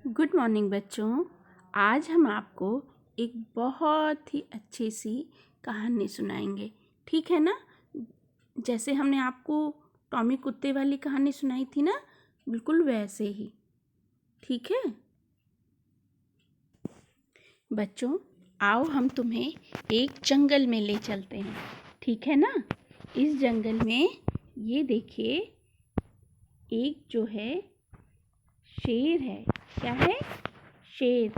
Good morning बच्चों। आज हम आपको एक बहुत ही अच्छी सी कहानी सुनाएंगे। ठीक है ना? जैसे हमने आपको टॉमी कुत्ते वाली कहानी सुनाई थी ना, बिल्कुल वैसे ही। ठीक है बच्चों, आओ हम तुम्हें एक जंगल में ले चलते हैं। ठीक है ना? इस जंगल में ये देखिए, एक जो है शेर है। क्या है? शेर।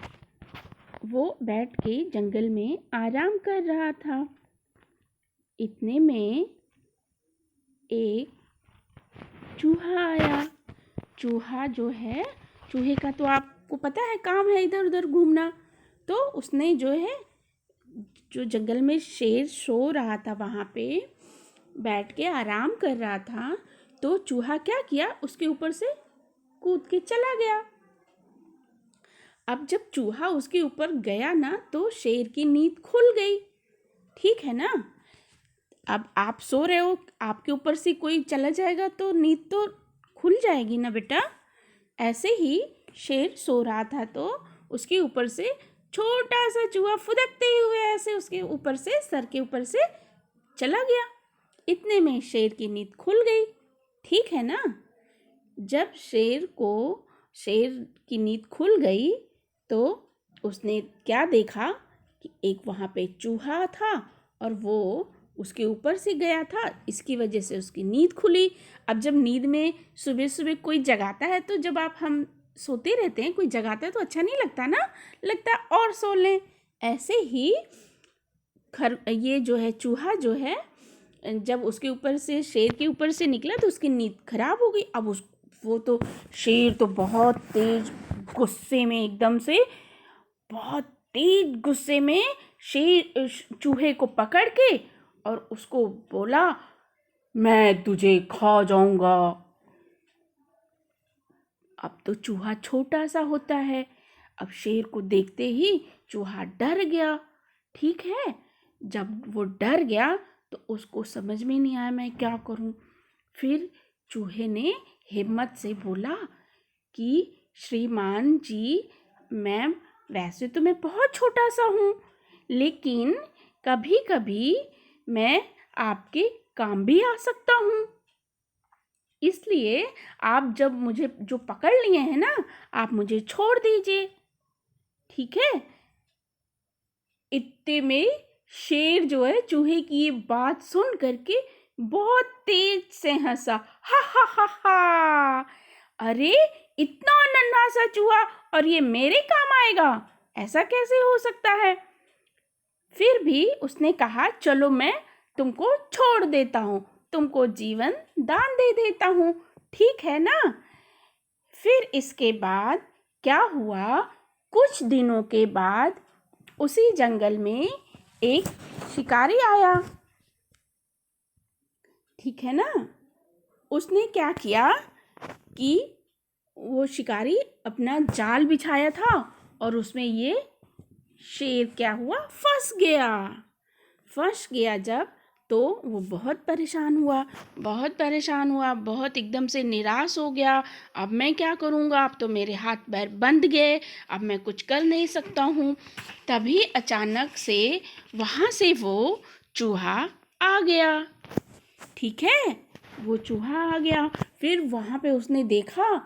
वो बैठ के जंगल में आराम कर रहा था। इतने में एक चूहा आया। चूहा जो है, चूहे का तो आपको पता है काम है इधर उधर घूमना। तो उसने जो है, जो जंगल में शेर सो रहा था वहाँ पे बैठ के आराम कर रहा था, तो चूहा क्या किया, उसके ऊपर से कूद के चला गया। अब जब चूहा उसके ऊपर गया ना, तो शेर की नींद खुल गई। ठीक है ना? अब आप सो रहे हो, आपके ऊपर से कोई चला जाएगा तो नींद तो खुल जाएगी ना बेटा। ऐसे ही शेर सो रहा था, तो उसके ऊपर से छोटा सा चूहा फुदकते हुए ऐसे उसके ऊपर से, सर के ऊपर से चला गया। इतने में शेर की नींद खुल गई। ठीक है ना? जब शेर की नींद खुल गई, तो उसने क्या देखा कि एक वहाँ पे चूहा था और वो उसके ऊपर से गया था। इसकी वजह से उसकी नींद खुली। अब जब नींद में सुबह सुबह कोई जगाता है, तो जब हम सोते रहते हैं, कोई जगाता है तो अच्छा नहीं लगता ना, लगता और सो लें। ऐसे ही ये जो है चूहा जो है, जब उसके ऊपर से, शेर के ऊपर से निकला, तो उसकी नींद खराब हो गई। अब वो तो शेर तो बहुत तेज गुस्से में, एकदम से बहुत तेज गुस्से में शेर चूहे को पकड़ के और उसको बोला, मैं तुझे खा जाऊंगा। अब तो चूहा छोटा सा होता है। अब शेर को देखते ही चूहा डर गया। ठीक है? जब वो डर गया तो उसको समझ में नहीं आया मैं क्या करूं। फिर चूहे ने हिम्मत से बोला कि श्रीमान जी, मैं वैसे तो मैं बहुत छोटा सा हूँ, लेकिन कभी कभी मैं आपके काम भी आ सकता हूँ। इसलिए आप जब मुझे जो पकड़ लिए हैं ना, आप मुझे छोड़ दीजिए। ठीक है? इतने में शेर जो है चूहे की ये बात सुन करके बहुत तेज से हंसा। हा हा हा हा, अरे इतना नन्हा सा चूहा और ये मेरे काम आएगा, ऐसा कैसे हो सकता है? फिर भी उसने कहा, चलो मैं तुमको छोड़ देता हूँ, तुमको जीवन दान दे देता हूँ। ठीक है ना? फिर इसके बाद क्या हुआ, कुछ दिनों के बाद उसी जंगल में एक शिकारी आया। ठीक है ना? उसने क्या किया कि वो शिकारी अपना जाल बिछाया था और उसमें ये शेर क्या हुआ, फंस गया जब, तो वो बहुत परेशान हुआ, बहुत एकदम से निराश हो गया। अब मैं क्या करूँगा, अब तो मेरे हाथ पैर बंध गए, अब मैं कुछ कर नहीं सकता हूँ। तभी अचानक से वहाँ से वो चूहा आ गया। ठीक है? वो चूहा आ गया। फिर वहाँ पे उसने देखा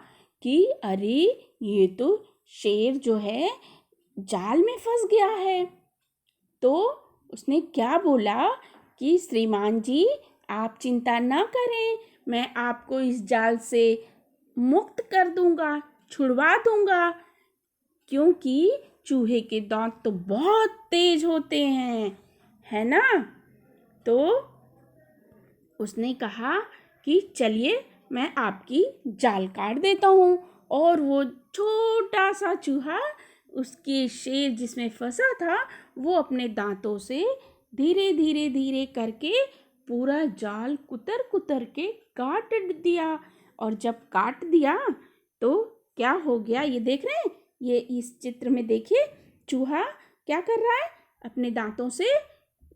कि अरे ये तो शेर जो है जाल में फंस गया है। तो उसने क्या बोला कि श्रीमान जी, आप चिंता ना करें, मैं आपको इस जाल से मुक्त कर दूंगा, छुड़वा दूंगा, क्योंकि चूहे के दांत तो बहुत तेज होते हैं, है ना? तो उसने कहा कि चलिए मैं आपकी जाल काट देता हूँ। और वो छोटा सा चूहा, उसके शेर जिसमें फंसा था, वो अपने दांतों से धीरे धीरे धीरे करके पूरा जाल कुतर कुतर के काट दिया। और जब काट दिया तो क्या हो गया, ये देख रहे हैं? ये इस चित्र में देखिए, चूहा क्या कर रहा है, अपने दांतों से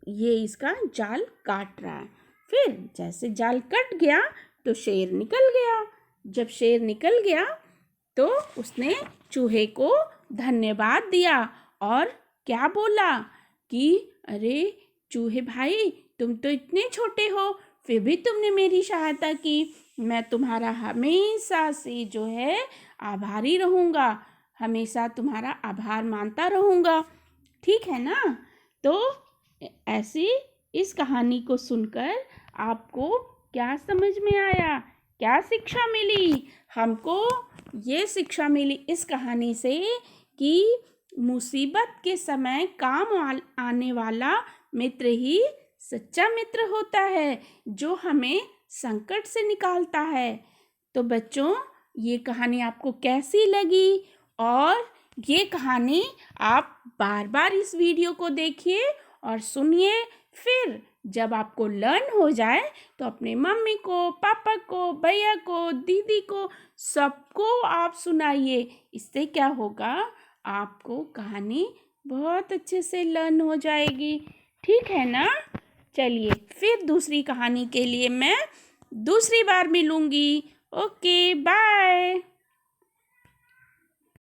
ये इसका जाल काट रहा है। फिर जैसे जाल कट गया तो शेर निकल गया। जब शेर निकल गया तो उसने चूहे को धन्यवाद दिया और क्या बोला कि अरे चूहे भाई, तुम तो इतने छोटे हो, फिर भी तुमने मेरी सहायता की। मैं तुम्हारा हमेशा से जो है आभारी रहूँगा, हमेशा तुम्हारा आभार मानता रहूँगा। ठीक है ना? तो ऐसी इस कहानी को सुनकर आपको क्या समझ में आया, क्या शिक्षा मिली? हमको ये शिक्षा मिली इस कहानी से कि मुसीबत के समय काम आने वाला मित्र ही सच्चा मित्र होता है, जो हमें संकट से निकालता है। तो बच्चों, ये कहानी आपको कैसी लगी? और ये कहानी आप बार बार इस वीडियो को देखिए और सुनिए। फिर जब आपको लर्न हो जाए तो अपने मम्मी को, पापा को, भैया को, दीदी को, सबको आप सुनाइए। इससे क्या होगा, आपको कहानी बहुत अच्छे से लर्न हो जाएगी। ठीक है ना? चलिए, फिर दूसरी कहानी के लिए मैं दूसरी बार मिलूँगी। Okay, bye.